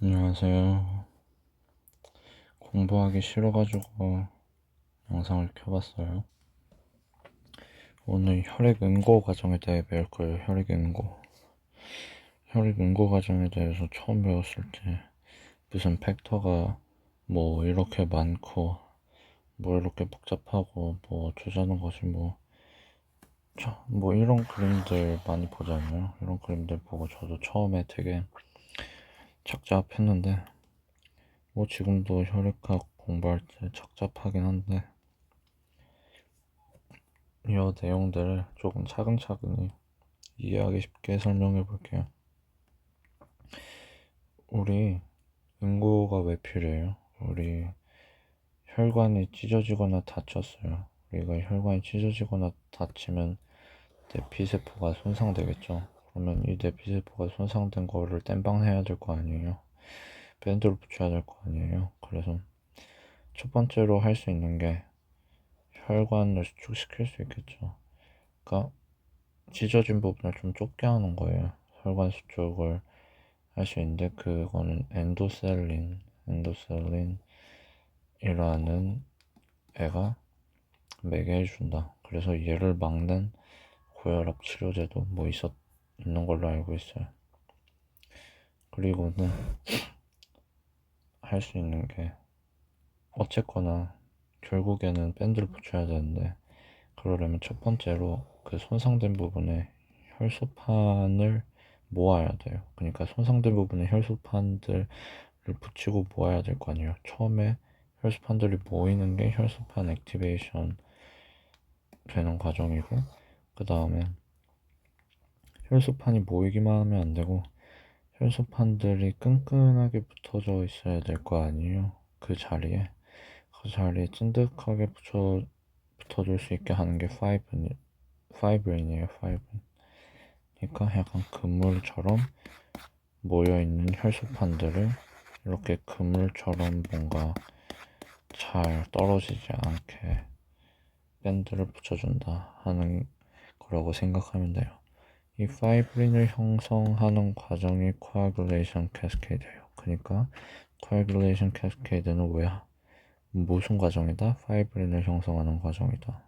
안녕하세요. 공부하기 싫어가지고 영상을 켜봤어요. 오늘 혈액응고 과정에 대해 배울 거예요. 혈액응고. 혈액응고 과정에 대해서 처음 배웠을 때 무슨 팩터가 뭐 이렇게 많고 뭐 이렇게 복잡하고 뭐 어쩌자는 것이 뭐 이런 그림들 많이 보잖아요. 이런 그림들 보고 저도 처음에 되게 착잡했는데 뭐 지금도 혈액학 공부할 때 착잡하긴 한데 이 내용들을 조금 차근차근히 이해하기 쉽게 설명해 볼게요. 우리 응고가 왜 필요해요? 우리 혈관이 찢어지거나 다쳤어요. 우리가 혈관이 찢어지거나 다치면 내피세포가 손상되겠죠. 그러면 이 내피세포가 손상된 거를 땜방해야 될 거 아니에요. 밴드를 붙여야 될 거 아니에요. 그래서 첫 번째로 할 수 있는 게 혈관을 수축시킬 수 있겠죠. 그러니까 찢어진 부분을 좀 좁게 하는 거예요. 혈관 수축을 할 수 있는데 그거는 엔도셀린이라는 애가 매개해준다. 그래서 얘를 막는 고혈압 치료제도 있는 걸로 알고 있어요. 그리고는 할 수 있는 게 어쨌거나 결국에는 밴드를 붙여야 되는데 그러려면 첫 번째로 그 손상된 부분에 혈소판을 모아야 돼요. 그러니까 손상된 부분에 혈소판들을 붙이고 모아야 될 거 아니에요. 처음에 혈소판들이 모이는 게 혈소판 액티베이션 되는 과정이고, 그 다음에 혈소판이 모이기만 하면 안 되고 혈소판들이 끈끈하게 붙어져 있어야 될 거 아니에요. 그 자리에 찐득하게 붙어줄 수 있게 하는 게 파이브린이에요. 파이브린. 그러니까 약간 그물처럼 모여있는 혈소판들을 이렇게 그물처럼 뭔가 잘 떨어지지 않게 밴드를 붙여준다 하는 거라고 생각하면 돼요. 이 파이브린을 형성하는 과정이 coagulation cascade예요. 그러니까 coagulation cascade는 무슨 과정이다? 파이브린을 형성하는 과정이다.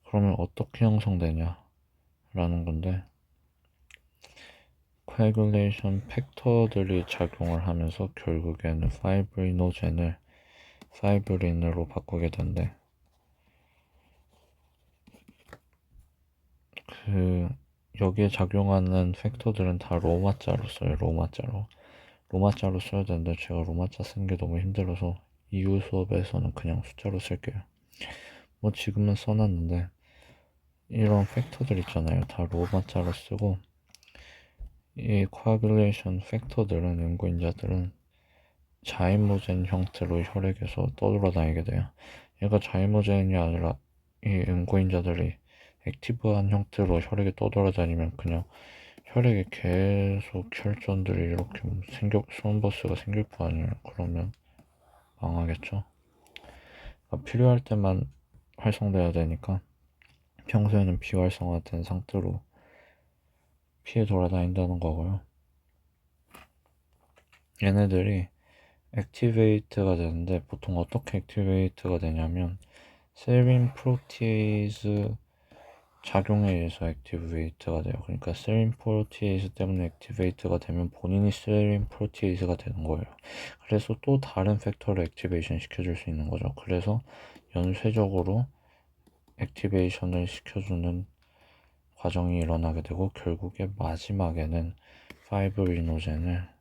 그러면 어떻게 형성되냐? 라는 건데 coagulation 팩터들이 작용을 하면서 결국에는 파이브리노젠을 파이브린으로 바꾸게 된대. 여기에 작용하는 팩터들은 다 로마자로 써요. 로마자로 써야 되는데 제가 로마자 쓰는 게 너무 힘들어서 이후 수업에서는 그냥 숫자로 쓸게요. 뭐 지금은 써놨는데 이런 팩터들 있잖아요. 다 로마자로 쓰고 이 coagulation 팩터들은 연구인자들은 자이모젠 형태로 혈액에서 떠돌아다니게 돼요. 얘가 자이모젠이 아니라 이 연구인자들이 액티브한 형태로 혈액에 떠돌아다니면 그냥 혈액에 계속 혈전들이 이렇게 스몬버스가 생길 거 아니에요. 그러면 망하겠죠. 그러니까 필요할 때만 활성돼야 되니까 평소에는 비활성화된 상태로 피해 돌아다닌다는 거고요. 얘네들이 액티베이트가 되는데 보통 어떻게 액티베이트가 되냐면 세린 프로티에이즈 작용에 의해서 액티베이트가 돼요. 그러니까 세린 프로티에이즈 때문에 액티베이트가 되면 본인이 세린 프로티에이즈가 되는 거예요. 그래서 또 다른 팩터를 액티베이션 시켜줄 수 있는 거죠. 그래서 연쇄적으로 액티베이션을 시켜주는 과정이 일어나게 되고 결국에 마지막에는 파이브리노젠을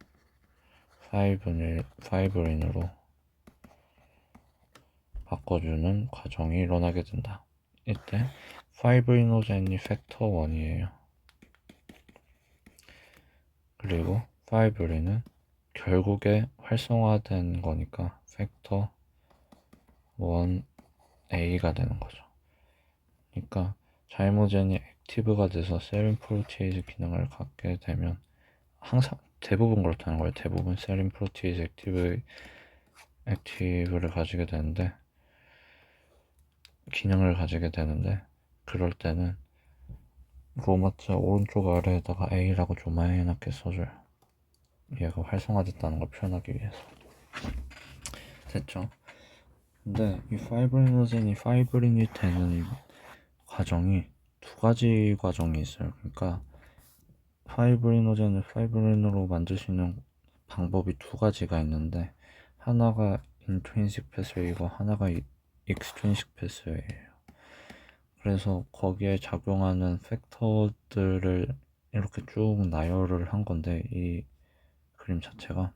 파이브린으로 바꿔주는 과정이 일어나게 된다. 이때 파이브리노젠이 팩터 1이에요. 그리고 파이브린은 결국에 활성화된 거니까 팩터 1A가 되는 거죠. 그러니까 자이모젠이 액티브가 돼서 세린 프로티에이즈 기능을 갖게 되면 항상 대부분 그렇다는 거예요. 대부분 세린 프로티에이즈 액티브를 가지게 되는데 기능을 가지게 되는데 그럴 때는 로마자 오른쪽 아래에다가 A라고 조그맣게 써줘요. 얘가 활성화됐다는 걸 표현하기 위해서. 됐죠? 근데 이 파이브리노젠이 파이브린이 되는 과정이 두 가지 과정이 있어요. 그러니까 파이브리노젠을 파이브린으로 만들 수 있는 방법이 두 가지가 있는데, 하나가 인트린식 패스웨이고 하나가 익스트린식 패스웨이예요. 그래서 거기에 작용하는 팩터들을 이렇게 쭉 나열을 한 건데, 이 그림 자체가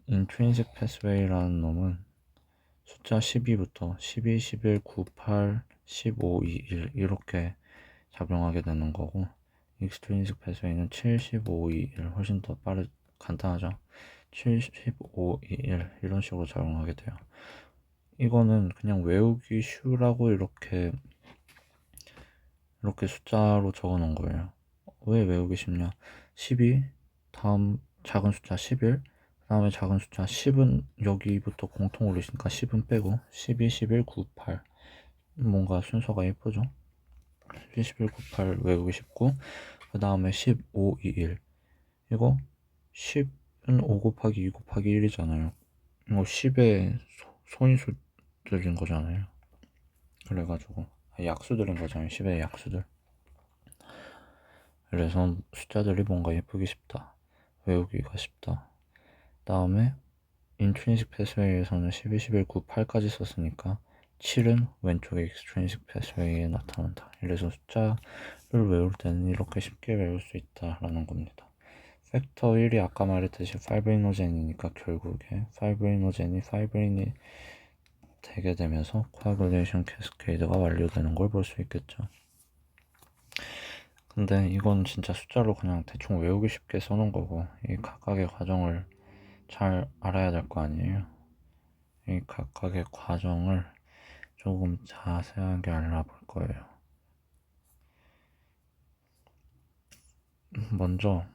인트린식 패스웨이라는 놈은 숫자 12부터 12, 11, 9, 8, 15, 2, 1 이렇게 작용하게 되는 거고, 익스트린식 패스웨이는 7, 15, 2, 1 훨씬 더 간단하죠. 7, 15, 2, 1 이런 식으로 작용하게 돼요. 이거는 그냥 외우기 쉬우라고 이렇게 숫자로 적어 놓은 거예요. 왜 외우기 쉽냐? 12, 다음 작은 숫자 11, 그 다음에 작은 숫자 10은 여기부터 공통 올리시니까 10은 빼고 12, 11, 9, 8 뭔가 순서가 예쁘죠? 12, 11, 9, 8 외우기 쉽고, 그 다음에 15, 2, 1 이거 10은 5 곱하기 2 곱하기 1이잖아요. 이거 10의 소인수들인 거잖아요. 그래가지고 약수들인 거잖아요. 10의 약수들. 그래서 숫자들이 뭔가 예쁘기 쉽다, 외우기가 쉽다. 다음에 인트린식 패스웨이에서는 12, 11, 9, 8까지 썼으니까 7은 왼쪽에 익스트린식 패스웨이에 나타난다. 그래서 숫자를 외울 때는 이렇게 쉽게 외울 수 있다라는 겁니다. 팩터 1이 아까 말했듯이 파이브리노젠이니까 결국에 파이브리노젠이 되게 되면서 코아굴레이션 캐스케이드가 완료되는 걸 볼 수 있겠죠. 근데 이건 진짜 숫자로 그냥 대충 외우기 쉽게 써놓은 거고, 이 각각의 과정을 잘 알아야 될 거 아니에요. 이 각각의 과정을 조금 자세하게 알아볼 거예요. 먼저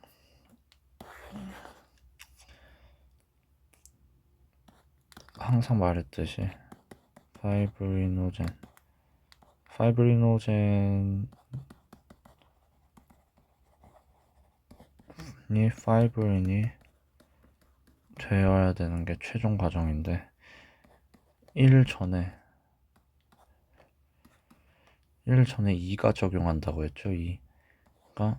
항상 말했듯이 파이브리노젠이 파이브린이 되어야 되는 게 최종 과정인데, 1 전에 2가 적용한다고 했죠. 2가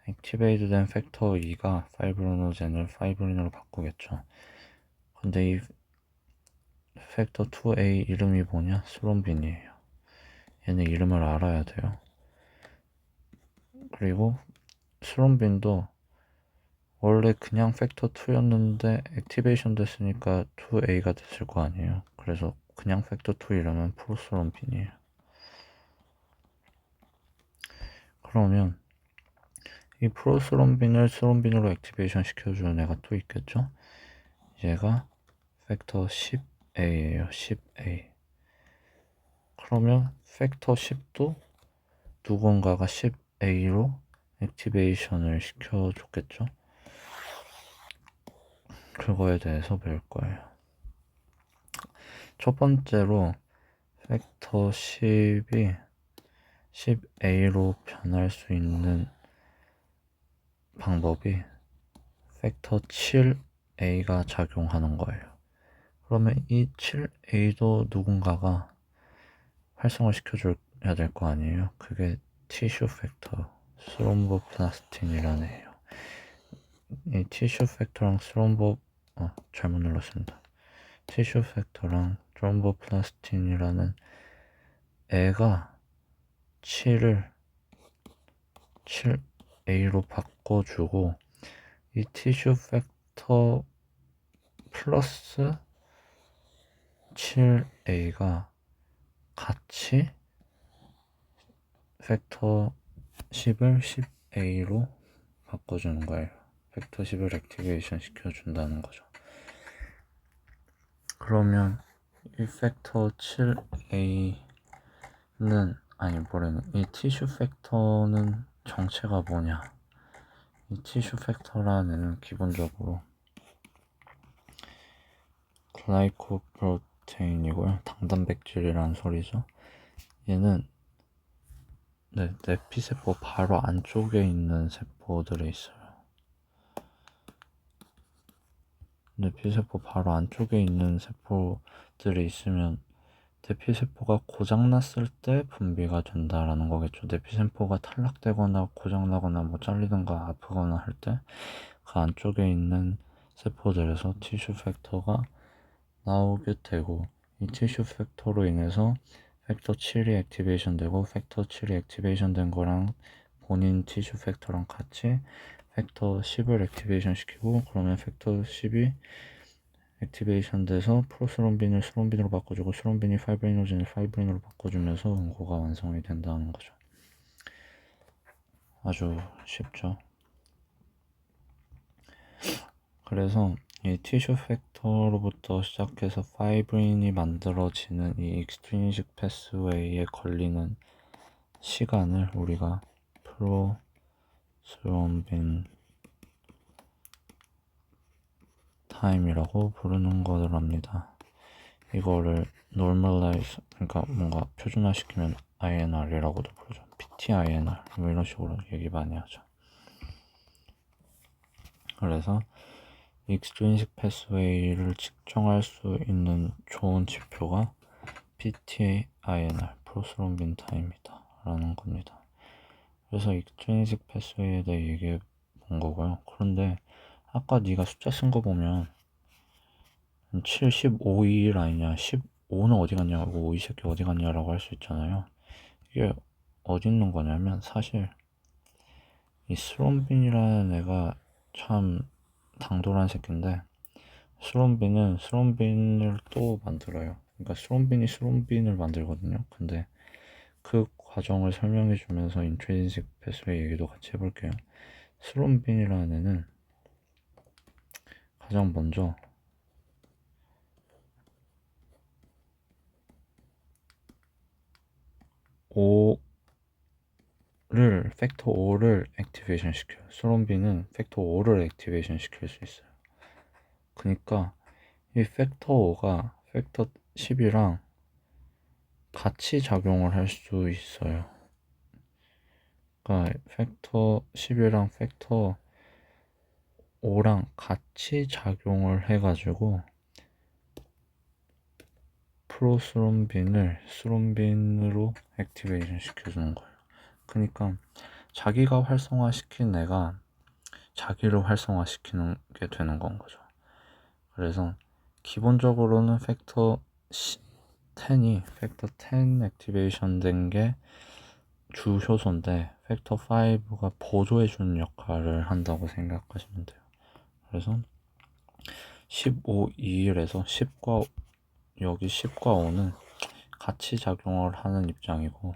액티베이트 된 팩터 2가 파이브리노젠을 파이브린으로 바꾸겠죠. 근데 이 팩터 2A 이름이 뭐냐? 스론빈이에요. 얘네 이름을 알아야 돼요. 그리고 스론빈도 원래 그냥 팩터 2였는데 액티베이션 됐으니까 2A가 됐을 거 아니에요. 그래서 그냥 팩터 2 이름은 프로스론빈이에요. 그러면 이 프로스론빈을 스론빈으로 액티베이션 시켜주는 애가 또 있겠죠? 얘가 팩터 10A예요. 10A. 그러면 팩터 10도 누군가가 10A로 액티베이션을 시켜줬겠죠? 그거에 대해서 배울 거예요. 첫 번째로 팩터 10이 10A로 변할 수 있는 방법이 팩터 7A가 작용하는 거예요. 그러면 이 7A도 누군가가 활성화 시켜줘야 될 거 아니에요. 그게 티슈 팩터 스롬보플라스틴이라는 애예요. 이 티슈 팩터랑 잘못 눌렀습니다. 티슈 팩터랑 스롬보플라스틴이라는 애가 7A로 바꿔주고, 이 티슈 팩터 플러스 7A가 같이 팩터 10을 10A로 바꿔주는 거예요. 팩터 10을 액티베이션 시켜준다는 거죠. 그러면 이 팩터 7A는 이 티슈 팩터는 정체가 뭐냐? 이 티슈 팩터라는 애는 기본적으로 글라이코프로테인이고요. 당단백질이라는 소리죠. 얘는 내피세포 바로 안쪽에 있는 세포들에 있어요. 뇌피세포 바로 안쪽에 있는 세포들이 있으면 뇌피세포가 고장났을 때 분비가 된다라는 거겠죠. 뇌피세포가 탈락되거나 고장나거나 뭐 잘리든가 아프거나 할 때 그 안쪽에 있는 세포들에서 티슈 팩터가 나오게 되고, 이 티슈 팩터로 인해서 팩터 7이 액티베이션 되고, 팩터 7이 액티베이션 된 거랑 본인 티슈 팩터랑 같이 팩터 10을 액티베이션 시키고, 그러면 팩터 10이 액티베이션 돼서 프로스롬빈을 스롬빈으로 바꿔주고, 스롬빈이 파이브리노젠을 파이브린으로 바꿔주면서 응고가 완성이 된다는 거죠. 아주 쉽죠. 그래서 이 티슈 팩터로부터 시작해서 파이브린이 만들어지는 이 익스트린식 패스웨이에 걸리는 시간을 우리가 프로스롬빈 타임이라고 부르는 거랍니다. 이거를 normalize, 그러니까 뭔가 표준화시키면 INR이라고도 부르죠. PTINR 뭐 이런 식으로 얘기 많이 하죠. 그래서 익스트린식 패스웨이를 측정할 수 있는 좋은 지표가 PTINR, 프로스롬빈 타임이다 라는 겁니다. 그래서 익스트린식 패스웨이에 대해 얘기해 본 거고요. 그런데 아까 네가 숫자 쓴 거 보면 7, 15, 2일 아니냐, 15는 어디 갔냐고, 이 새끼 어디 갔냐라고 할 수 있잖아요. 이게 어디 있는 거냐면, 사실 이 스롬빈이라는 애가 참 당돌한 새끼인데, 스롬빈은 스롬빈을 또 만들어요. 그러니까 스롬빈이 스롬빈을 만들거든요. 근데 그 과정을 설명해 주면서 인트린식 패스웨이 얘기도 같이 해볼게요. 스롬빈이라는 애는 가장 먼저 팩터 5를 액티베이션 시켜요. 스롬빈은 팩터 5를 액티베이션 시킬 수 있어요. 그러니까 이 팩터 5가 팩터 10이랑 같이 작용을 할 수 있어요. 그러니까 팩터 10이랑 팩터 5랑 같이 작용을 해가지고 프로스롬빈을 스롬빈으로 액티베이션 시켜주는 거예요. 그러니까 자기가 활성화시킨 애가 자기를 활성화시키는 게 되는 건 거죠. 그래서 기본적으로는 팩터 10이 팩터 10 액티베이션 된 게 주 효소인데 팩터 5가 보조해 주는 역할을 한다고 생각하시면 돼요. 그래서 15, 2일에서 10과 여기 10과 5는 같이 작용을 하는 입장이고,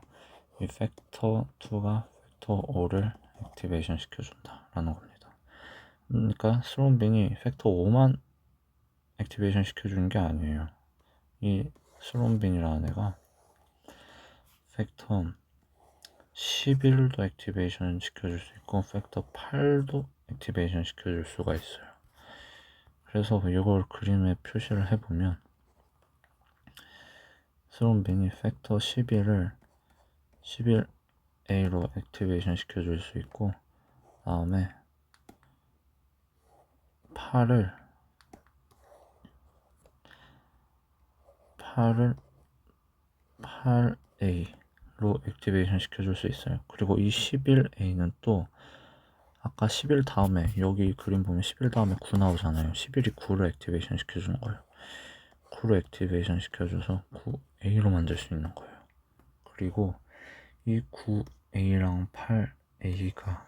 이 팩터 2가 팩터 5를 액티베이션 시켜준다 라는 겁니다. 그러니까 스롬빈이 팩터 5만 액티베이션 시켜주는 게 아니에요. 이 스롬빈이라는 애가 팩터 11도 액티베이션 시켜줄 수 있고 팩터 8도 액티베이션 시켜줄 수가 있어요. 그래서 이걸 그림에 표시를 해보면 스롬빈이 팩터 11을 11A로 액티베이션 시켜줄 수 있고, 다음에 8을 8A로 액티베이션 시켜줄 수 있어요. 그리고 이 11A는 또 아까 11 다음에 여기 그림 보면 11 다음에 9 나오잖아요. 11이 9를 액티베이션 시켜주는 거예요. 9를 액티베이션 시켜줘서 9A로 만들 수 있는 거예요. 그리고 이 9A랑 8A가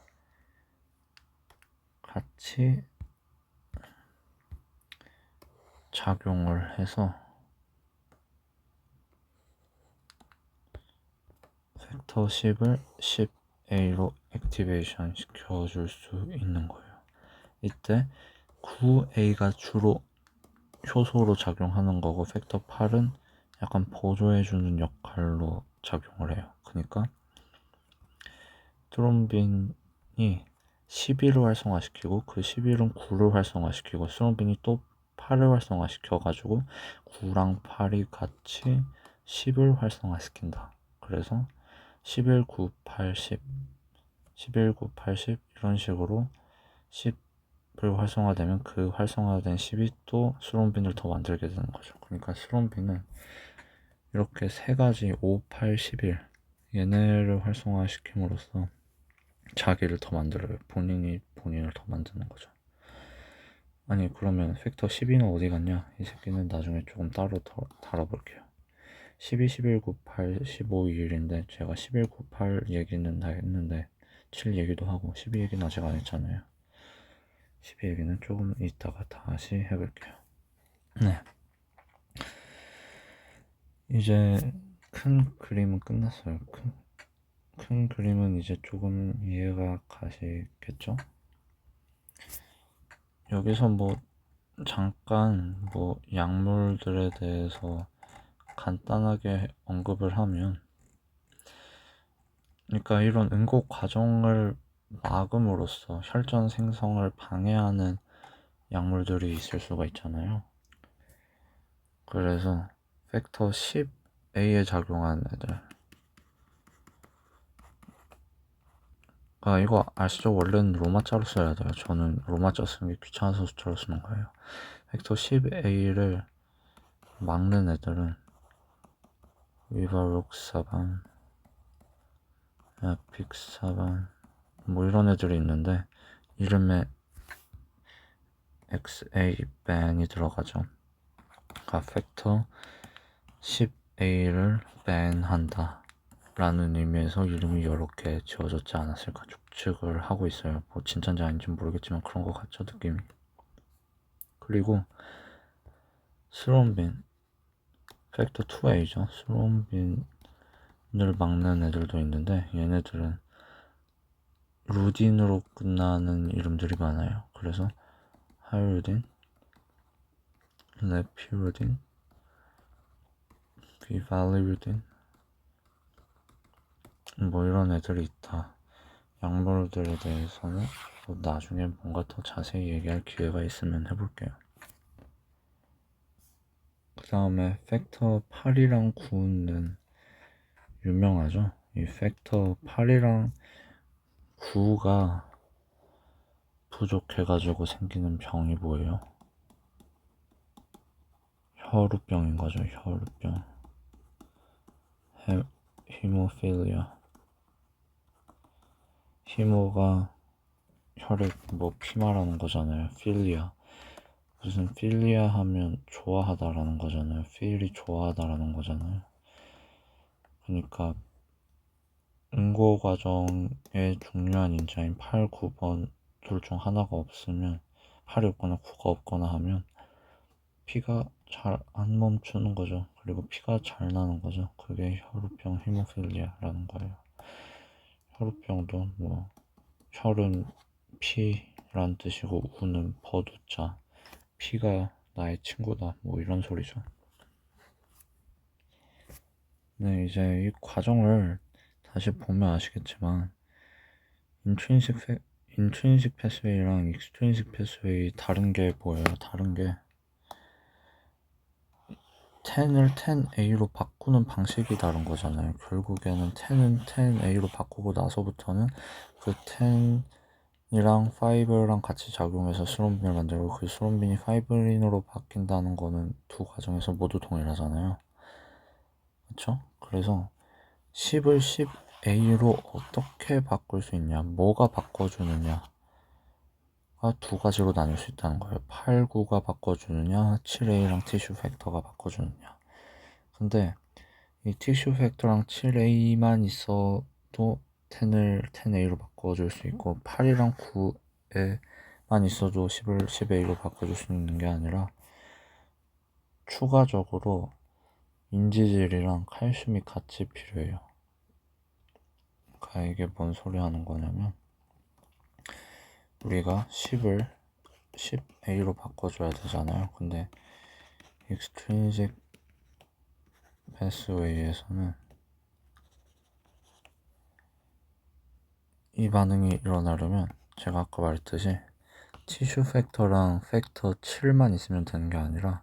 같이 작용을 해서 팩터 10을 10A로 액티베이션 시켜줄 수 있는 거예요. 이때 9A가 주로 효소로 작용하는 거고 팩터 8은 약간 보조해주는 역할로 작용을 해요. 그러니까 스롬빈이 11을 활성화시키고 그 11은 9를 활성화시키고 스롬빈이 또 8을 활성화시켜가지고 9랑 8이 같이 10을 활성화시킨다. 그래서 11, 9, 8, 10 11, 9, 8, 10 이런 식으로 활성화되면 그 활성화된 10이 또 수론빈을 더 만들게 되는 거죠. 그러니까 수론빈은 이렇게 세 가지 5, 8, 11 얘네를 활성화시킴으로써 자기를 더 만들어요. 본인이 본인을 더 만드는 거죠. 아니 그러면 팩터 12는 어디 갔냐? 이 새끼는 나중에 조금 따로 더 다뤄볼게요. 12, 11, 9, 8, 15, 2일인데 제가 11, 9, 8 얘기는 다 했는데 7 얘기도 하고 12 얘기는 아직 안 했잖아요. 12 얘기는 조금 이따가 다시 해볼게요. 네. 이제 큰 그림은 끝났어요. 큰 그림은 이제 조금 이해가 가시겠죠? 여기서 뭐 잠깐 뭐 약물들에 대해서 간단하게 언급을 하면, 그러니까 이런 응고 과정을 막음으로써 혈전 생성을 방해하는 약물들이 있을 수가 있잖아요. 그래서 팩터 10A에 작용하는 애들, 이거 아시죠? 원래는 로마자로 써야 돼요. 저는 로마자 쓰는 게 귀찮아서 숫자로 쓰는 거예요. 팩터 10A를 막는 애들은 위바록사반, 에픽사반 뭐 이런 애들이 있는데 이름에 XA-ban이 들어가죠. 그러니까 팩터 10A를 ban한다 라는 의미에서 이름이 이렇게 지어졌지 않았을까 추측을 하고 있어요. 뭐 진짜인지 아닌지 모르겠지만 그런 것 같죠, 느낌이. 그리고 스론빈 팩터 2A죠. 스론빈을 막는 애들도 있는데 얘네들은 루딘으로 끝나는 이름들이 많아요. 그래서 하이루딘, 레피루딘, 비발리루딘 뭐 이런 애들이 있다. 약물들에 대해서는 뭐 나중에 뭔가 더 자세히 얘기할 기회가 있으면 해볼게요. 그 다음에 팩터 8이랑 9는 유명하죠. 이 팩터 8이랑 9가 부족해가지고 생기는 병이 뭐예요? 혈우병인 거죠. 혈우병. 히모필리아. 히모가 혈액 뭐 피 말하는 거잖아요. 필리아. 무슨 필리아 하면 좋아하다라는 거잖아요. 필이 좋아하다라는 거잖아요. 그러니까 응고 과정에 중요한 인자인 8, 9번 둘 중 하나가 없으면 8이 없거나 9가 없거나 하면 피가 잘 안 멈추는 거죠. 그리고 피가 잘 나는 거죠. 그게 혈우병 히모필리아라는 거예요. 혈우병도 뭐 혈은 피란 뜻이고 우는 버두자 피가 나의 친구다 뭐 이런 소리죠. 네, 이제 이 과정을 다시 보면 아시겠지만 인트린식 패스웨이랑 익스트린식 패스웨이 다른 게 뭐예요? 다른 게 10을 10A로 바꾸는 방식이 다른 거잖아요. 결국에는 10은 10A로 바꾸고 나서부터는 그 10이랑 5랑 같이 작용해서 스론빈을 만들고 그 스론빈이 파이브린으로 바뀐다는 거는 두 과정에서 모두 동일하잖아요. 그쵸? 그래서 10을 10A로 어떻게 바꿀 수 있냐, 뭐가 바꿔주느냐가 두 가지로 나눌 수 있다는 거예요. 8, 9가 바꿔주느냐, 7A랑 티슈 팩터가 바꿔주느냐. 근데 이 티슈 팩터랑 7A만 있어도 10을 10A로 바꿔줄 수 있고 8이랑 9에만 있어도 10을 10A로 바꿔줄 수 있는 게 아니라 추가적으로 인지질이랑 칼슘이 같이 필요해요. 그러니까 이게 뭔 소리 하는 거냐면 우리가 10을 10A로 바꿔줘야 되잖아요. 근데 익스트린식 패스웨이에서는 이 반응이 일어나려면 제가 아까 말했듯이 티슈 팩터랑 팩터 7만 있으면 되는 게 아니라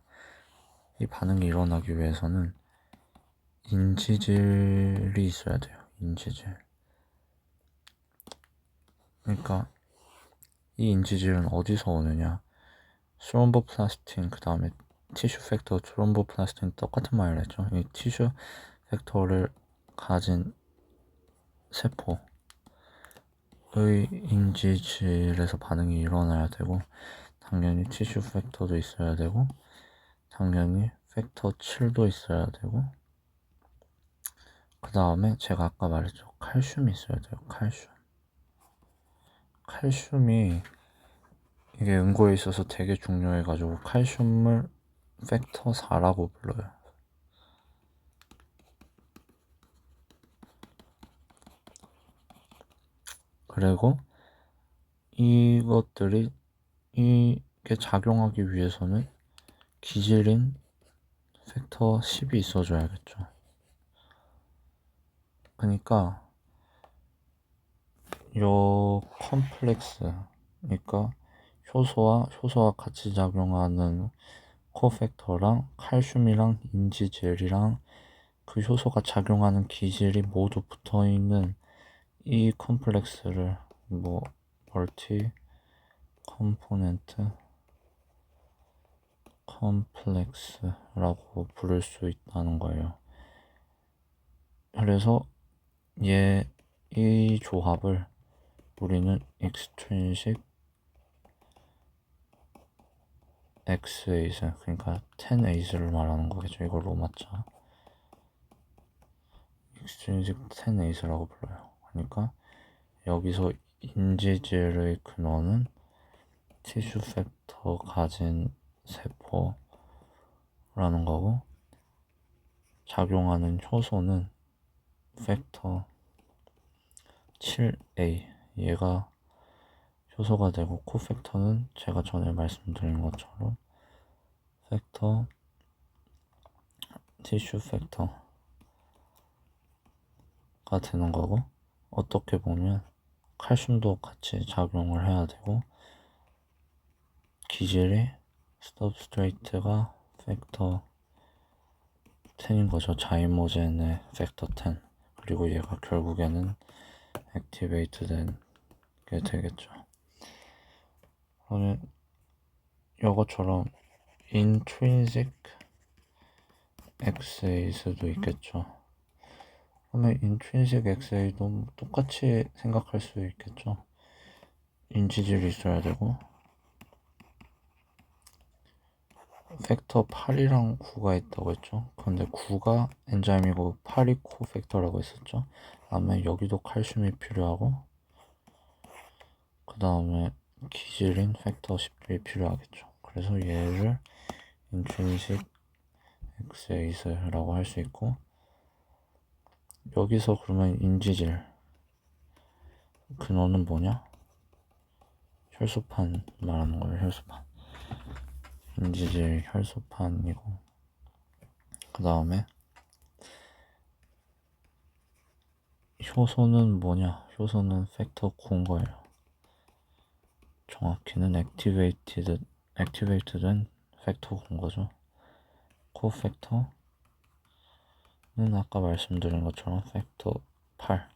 이 반응이 일어나기 위해서는 인지질이 있어야 돼요. 인지질. 그러니까 이 인지질은 어디서 오느냐? 스롬보플라스틴 그 다음에 티슈 팩터 스롬보플라스틴 똑같은 말을 했죠. 이 티슈 팩터를 가진 세포의 인지질에서 반응이 일어나야 되고, 당연히 티슈 팩터도 있어야 되고, 당연히 팩터 7도 있어야 되고, 그 다음에 제가 아까 말했죠. 칼슘이 있어야 돼요. 칼슘이 이게 응고에 있어서 되게 중요해가지고 칼슘을 팩터 4라고 불러요. 그리고 이것들이 이게 작용하기 위해서는 기질인 팩터 10이 있어줘야겠죠. 그러니까 요 컴플렉스, 그러니까 효소와 같이 작용하는 코팩터랑 칼슘이랑 인지젤이랑 그 효소가 작용하는 기질이 모두 붙어있는 이 컴플렉스를 멀티 컴포넌트 컴플렉스라고 부를 수 있다는 거예요. 그래서 이 조합을 우리는 extrinsic Xase, 그러니까 10A를 말하는 거겠죠. 이걸 로마자 extrinsic 10A라고 불러요. 그러니까 여기서 인지질의 근원은 티슈 팩터 가진 세포라는 거고, 작용하는 효소는 팩터 7A, 얘가 효소가 되고, 코팩터는 제가 전에 말씀드린 것처럼 팩터 티슈 팩터가 되는 거고, 어떻게 보면 칼슘도 같이 작용을 해야 되고, 기질이 서브스트레이트가 팩터 10인 거죠. 자이모젠의 팩터 10. 그리고 얘가 결국에는 액티베이트 된 게 되겠죠. 그러면 이것처럼 intrinsic XA도 있겠죠. 그러면 intrinsic XA도 똑같이 생각할 수 있겠죠. 인지질이 있어야 되고, 팩터 8이랑 9가 있다고 했죠. 근데 9가 엔자임이고 8이 코팩터라고 했었죠. 다음에 여기도 칼슘이 필요하고, 그 다음에 기질인 팩터 10이 필요하겠죠. 그래서 얘를 intrinsic XA라고 할 수 있고, 여기서 그러면 인지질 근원은 뭐냐? 혈소판 말하는 거예요. 혈소판. 인지질 혈소판이고, 그 다음에 효소는 뭐냐? 효소는 팩터 9인 거예요. 정확히는 액티베이트된 팩터 9인 거죠. 코팩터는 아까 말씀드린 것처럼 팩터 8.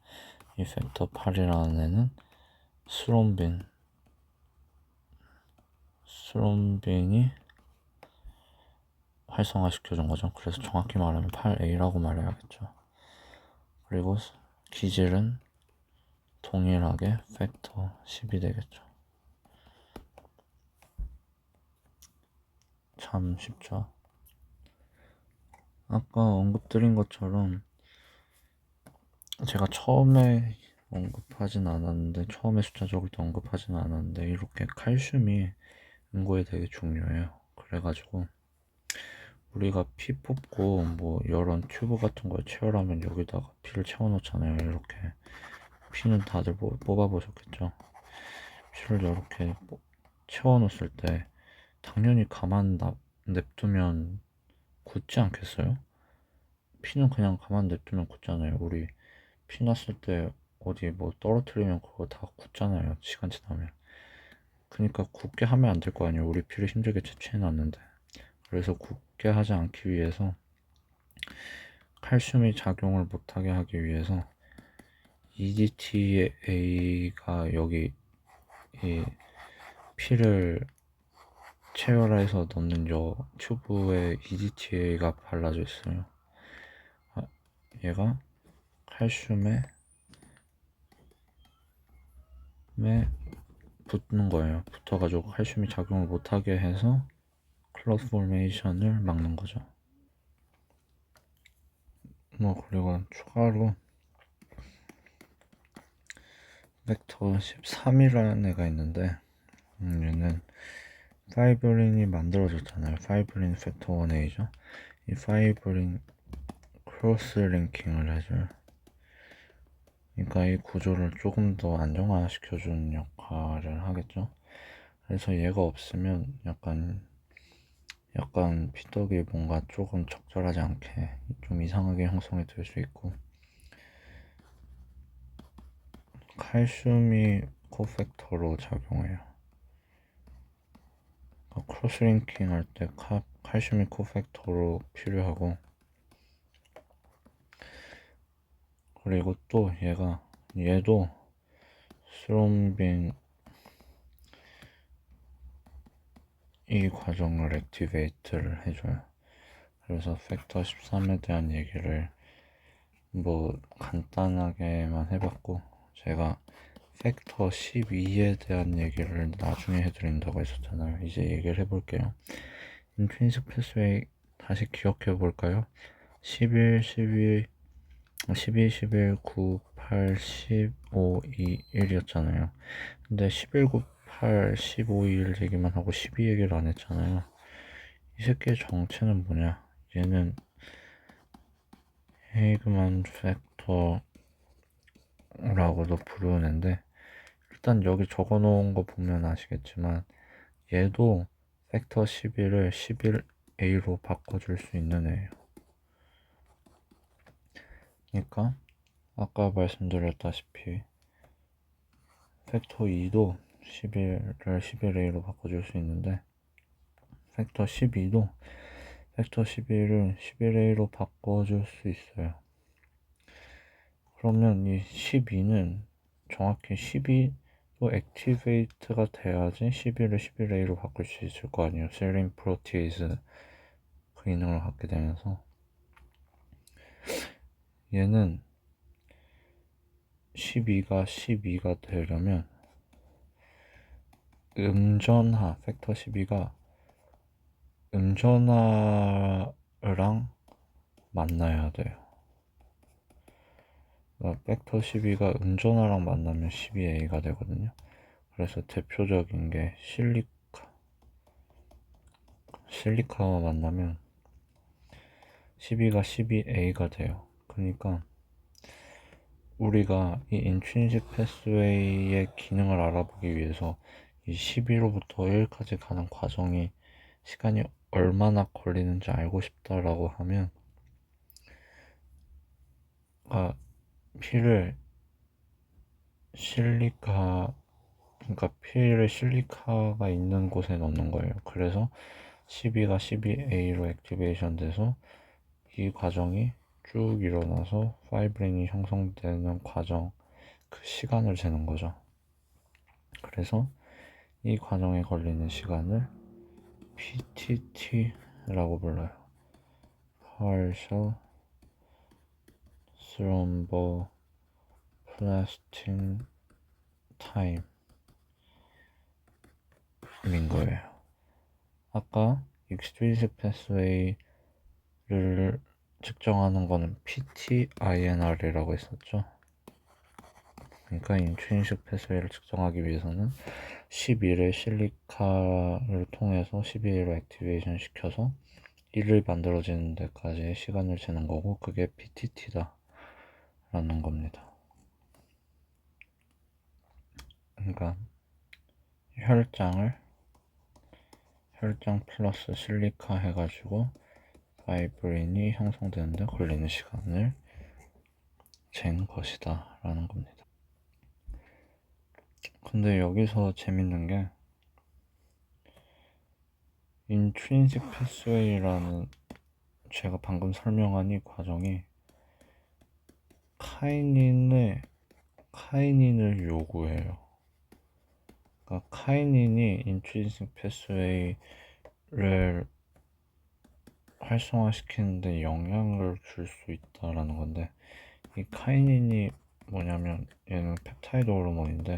이 팩터 8이라는 애는 스롬빈이 활성화시켜준 거죠. 그래서 정확히 말하면 8A라고 말해야겠죠. 그리고 기질은 동일하게 팩터 10이 되겠죠. 참 쉽죠. 아까 언급드린 것처럼 제가 처음에 숫자적으로 언급하진 않았는데 이렇게 칼슘이 응고에 되게 중요해요. 그래가지고 우리가 피 뽑고 이런 튜브 같은 걸 채우려면 여기다가 피를 채워놓잖아요. 이렇게 피는 다들 뽑아보셨겠죠. 피를 이렇게 채워놓았을 때 당연히 가만 냅두면 굳지 않겠어요? 피는 그냥 가만 냅두면 굳잖아요. 우리 피 났을 때 어디 떨어뜨리면 그거 다 굳잖아요. 시간 지나면. 그러니까 굳게 하면 안 될 거 아니에요. 우리 피를 힘들게 채취해놨는데. 그래서 굳게 하지 않기 위해서, 칼슘이 작용을 못하게 하기 위해서 EDTA가 여기 이 피를 체열해서 넣는 요 튜브에 EDTA가 발라져 있어요. 얘가 칼슘에 붙는 거예요. 붙어가지고 칼슘이 작용을 못하게 해서 클러스 포메이션을 막는 거죠. 그리고 추가로 벡터 13이라는 애가 있는데 얘는 파이브린이 만들어졌잖아요. 파이브린 팩터 1A죠. 이 파이브린 크로스 링킹을 해줘요. 그러니까 이 구조를 조금 더 안정화시켜주는 역할을 하겠죠. 그래서 얘가 없으면 약간 피떡이 뭔가 조금 적절하지 않게 좀 이상하게 형성이 될 수 있고, 칼슘이 코팩터로 작용해요. 크로스링킹 할 때 칼슘이 코팩터로 필요하고, 그리고 또 얘도 스롬빈 이 과정을 액티베이트를 해줘요. 그래서 팩터 13에 대한 얘기를 간단하게만 해봤고, 제가 팩터 12에 대한 얘기를 나중에 해드린다고 했었잖아요. 이제 얘기를 해볼게요. 인트린식 패스웨이 다시 기억해 볼까요? 11, 12, 12, 11, 9, 8, 15, 2, 1이었잖아요. 근데 11, 9, 8, 15, 2, 1 얘기만 하고 12 얘기를 안 했잖아요. 이 새끼의 정체는 뭐냐? 얘는 헤이그만 팩터라고도 부르는데, 일단 여기 적어 놓은 거 보면 아시겠지만 얘도 팩터 11을 11A로 바꿔줄 수 있는 애예요. 그러니까 아까 말씀드렸다시피 팩터 2도 11을 11A로 바꿔줄 수 있는데, 팩터 12도 팩터 11을 11A로 바꿔줄 수 있어요. 그러면 이 12는 정확히 12도 액티베이트가 돼야지 11을 11A로 바꿀 수 있을 거 아니에요. 셀린 프로티에이즈 그 기능을 갖게 되면서, 얘는 12가 되려면 팩터 12가 음전하랑 만나야 돼요. 그러니까 팩터 12가 음전하랑 만나면 12A가 되거든요. 그래서 대표적인 게 실리카와 만나면 12가 12A가 돼요. 그러니까 우리가 이 인트린식 패스웨이의 기능을 알아보기 위해서 이 12로부터 1까지 가는 과정이 시간이 얼마나 걸리는지 알고 싶다라고 하면, 피를 실리카가 있는 곳에 넣는 거예요. 그래서 12가 12A로 액티베이션 돼서 이 과정이 쭉 일어나서 파이브린이 형성되는 과정, 그 시간을 재는 거죠. 그래서 이 과정에 걸리는 시간을 PTT라고 불러요. Partial Thromboplastin Time인 거예요. 아까 익스트린식 패스웨이를 측정하는 거는 PTINR이라고 했었죠. 그러니까 인트린식 패스웨이를 측정하기 위해서는 11의 실리카를 통해서 12로 액티베이션 시켜서 1을 만들어지는 데까지의 시간을 재는 거고, 그게 PTT다 라는 겁니다. 그러니까 혈장 플러스 실리카 해가지고 파이브린이 형성되는데 걸리는 시간을 잰 것이다 라는 겁니다. 근데 여기서 재밌는 게, 인트린식 패스웨이라는 제가 방금 설명한 이 과정이 카이닌을 요구해요. 그러니까 카이닌이 인트리식 패스웨이를 활성화시키는데 영향을 줄 수 있다라는 건데, 이 카이닌이 뭐냐면 얘는 펩타이드 호르몬인데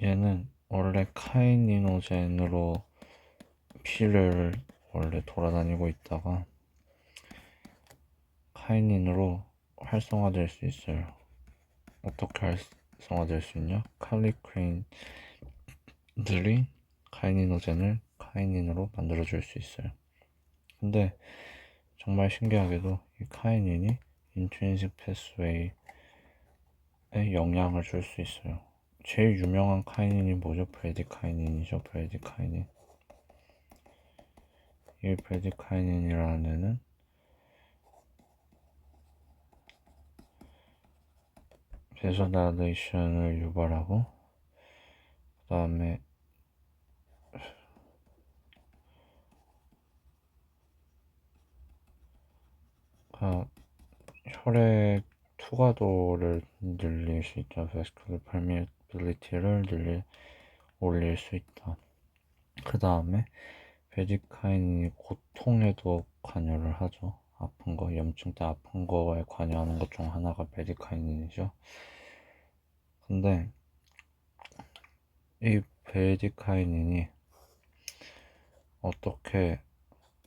얘는 원래 카이니노젠으로 피를 원래 돌아다니고 있다가 카이닌으로 활성화될 수 있어요. 어떻게 활성화될 수 있냐? 칼리크레인들이 카이니노젠을 카이닌으로 만들어줄 수 있어요. 근데 정말 신기하게도 이 카이닌이 인트린식 패스웨이에 영향을 줄 수 있어요. 제일 유명한 카이닌이 뭐죠? 브래디카이닌이죠. 브래디카이닌. 이 브래디카이닌이라는 애는 베소다일레이션을 유발하고, 그 다음에 혈액 투과도를 늘릴 수 있다. vascular permeability를 올릴 수 있다. 그 다음에 베디카인이 고통에도 관여를 하죠. 아픈 거, 염증 때 아픈 거에 관여하는 것 중 하나가 베디카인이죠. 근데 이 베디카인이 어떻게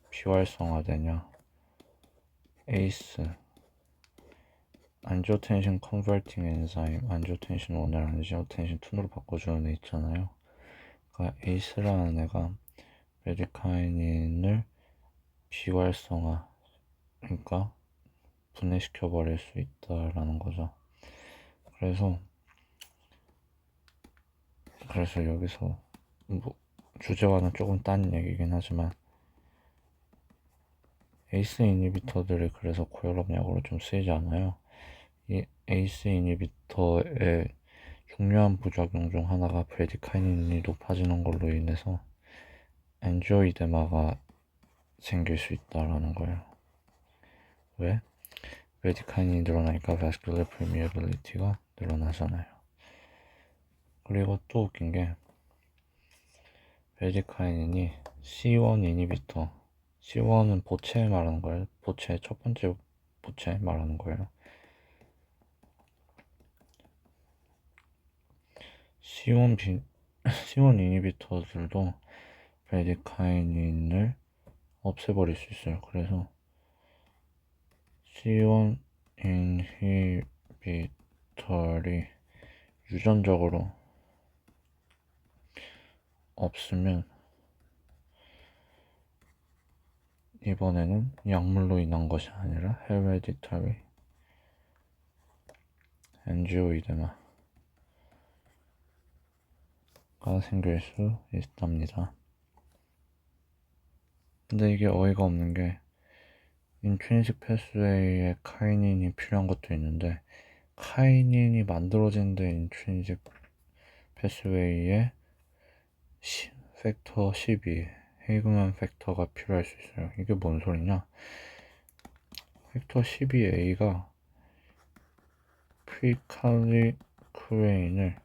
비활성화되냐? ACE, 안지오텐신 컨버팅 엔자임, 안지오텐신 1을 안지오텐신 2로 바꿔주는 애 있잖아요. 그러니까 ACE라는 애가 베디카이닌을 비활성화, 그러니까 분해시켜 버릴 수 있다라는 거죠. 그래서 여기서 뭐 주제와는 조금 딴 얘기긴 하지만 에이스 이니비터들이 그래서 고혈압 약으로 좀 쓰이지 않아요. 이 에이스 이니비터의 중요한 부작용 중 하나가 브래디카이닌이 높아지는 걸로 인해서 엔지오이데마가 생길 수 있다라는 거예요. 왜? 브래디카이닌이 늘어나니까 vascular permeability가 늘어나잖아요. 그리고 또 웃긴 게 브래디카이닌이 C1 이니비터, C1은 보체 말하는 거예요. 보체, 첫 번째 보체 말하는 거예요. C1 이니비터들도 브래디카이닌을 없애버릴 수 있어요. 그래서 C1 인히비터리 유전적으로 없으면 이번에는 약물로 인한 것이 아니라 헤레디터리 엔지오이데마가 생길 수 있답니다. 근데 이게 어이가 없는 게 인트린식 패스웨이에 카이닌이 필요한 것도 있는데 카이닌이 만들어지는데 인트린식 패스웨이에 팩터 12 헤이그만 팩터가 필요할 수 있어요. 이게 뭔 소리냐? 팩터 12A가 프리칼리크레인을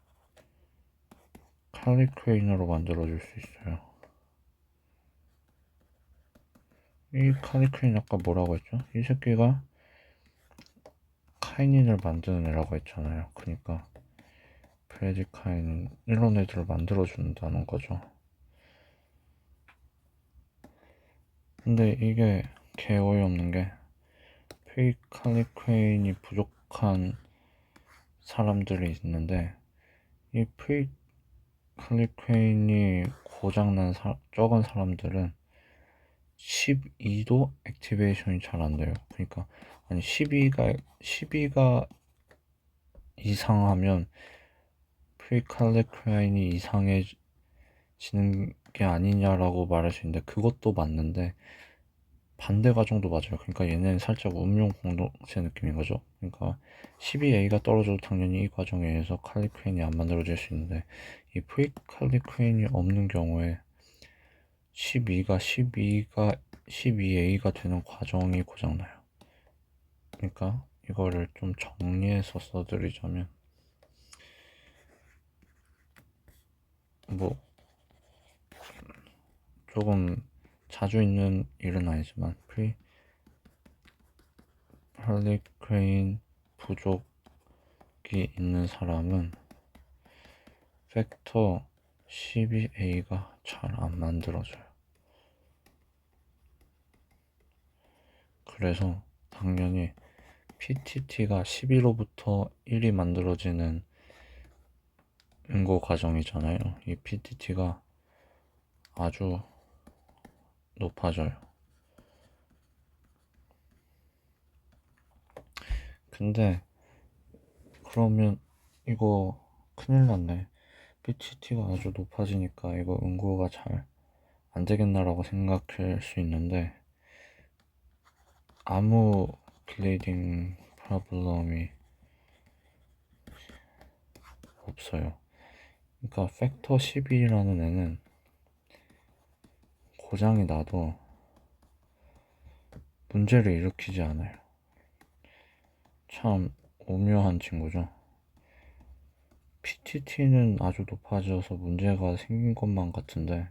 칼리크레인으로 만들어줄 수 있어요. 이 칼리크레인 아까 뭐라고 했죠? 이 새끼가 카이닌을 만드는 애라고 했잖아요. 그러니까 브래디카이닌 이런 애들을 만들어준다는 거죠. 근데 이게 개 어이없는 게 프리칼리크레인이 부족한 사람들이 있는데 이 프리칼리크레인이 고장난 적은 사람들은 12도 액티베이션이 잘 안 돼요. 그러니까 아니 12가 이상하면 프리칼리크레인이 이상해지는 게 아니냐라고 말할 수 있는데 그것도 맞는데 반대 과정도 맞아요. 그러니까 얘는 살짝 음용 공동체 느낌인 거죠. 그러니까 12A가 떨어져도 당연히 이 과정에 의해서 칼리크레인이 안 만들어질 수 있는데 이 프리칼리크레인이 없는 경우에 12A가 되는 과정이 고장나요. 그러니까 이거를 좀 정리해서 써드리자면, 뭐 조금 자주 있는 일은 아니지만 프리할리퀸 부족이 있는 사람은 팩터 12a가 잘 안 만들어져요. 그래서 당연히 PTT가 12로부터 1이 만들어지는 응고 과정이잖아요. 이 PTT가 아주 높아져요. 근데 그러면 이거 큰일 났네. PTT가 아주 높아지니까 이거 응고가 잘 안 되겠나라고 생각할 수 있는데, 아무 블리딩 프로블럼이 없어요. 그러니까 팩터 12라는 애는 고장이 나도 문제를 일으키지 않아요. 참 오묘한 친구죠. PTT는 아주 높아져서 문제가 생긴 것만 같은데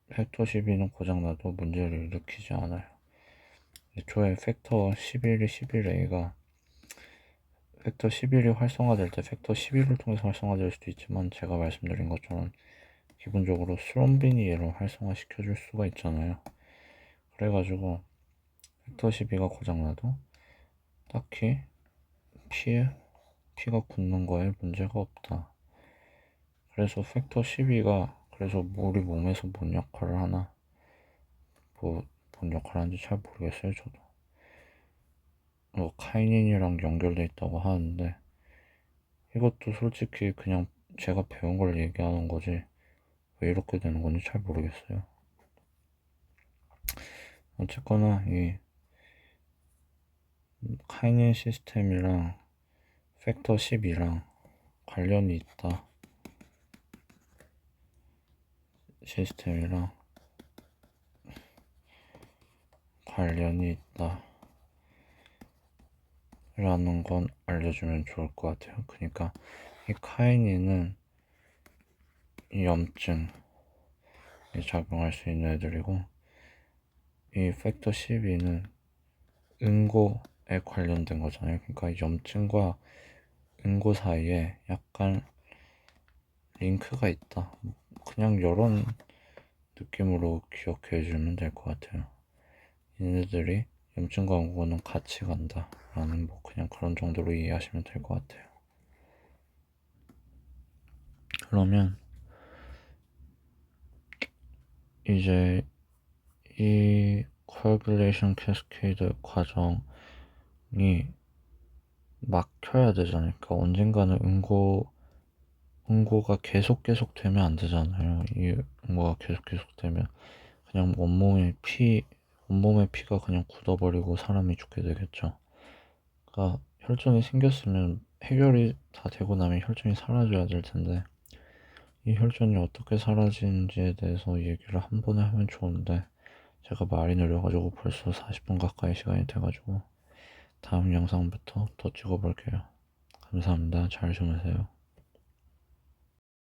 팩터 12는 고장나도 문제를 일으키지 않아요. 애초에 팩터 11A가 팩터 11이 활성화될 때 팩터 11을 통해서 활성화될 수도 있지만, 제가 말씀드린 것처럼 기본적으로 스롬빈이 얘를 활성화시켜줄 수가 있잖아요. 그래가지고 팩터 12가 고장나도 딱히 피가 굳는 거에 문제가 없다. 그래서 팩터 12가 그래서 우리 몸에서 뭔 역할을 하나, 뭔 역할을 하는지 잘 모르겠어요. 저도 카이닌이랑 연결돼 있다고 하는데, 이것도 솔직히 그냥 제가 배운 걸 얘기하는 거지 왜 이렇게 되는 건지 잘 모르겠어요. 어쨌거나 이 카이닌 시스템이랑 팩터 10이랑 관련이 있다. 시스템이랑 관련이 있다 라는 건 알려주면 좋을 것 같아요. 그러니까 이 카이닌은 이 염증에 작용할 수 있는 애들이고, 이 팩터 12는 응고에 관련된 거잖아요. 그러니까 염증과 응고 사이에 약간 링크가 있다. 그냥 이런 느낌으로 기억해 주면 될 것 같아요. 얘네들이 염증과 응고는 같이 간다 라는 그냥 그런 정도로 이해하시면 될 것 같아요. 그러면 이제 이 coagulation cascade 과정이 막혀야 되잖아요. 그러니까 언젠가는 응고가 계속 되면 안 되잖아요. 이 응고가 계속 되면 그냥 온몸의 피가 그냥 굳어버리고 사람이 죽게 되겠죠. 그러니까 혈전이 생겼으면 해결이 다 되고 나면 혈전이 사라져야 될 텐데, 이 혈전이 어떻게 사라지는지에 대해서 얘기를 한 번에 하면 좋은데 제가 말이 느려가지고 벌써 40분 가까이 시간이 돼가지고 다음 영상부터 더 찍어볼게요. 감사합니다. 잘 주무세요.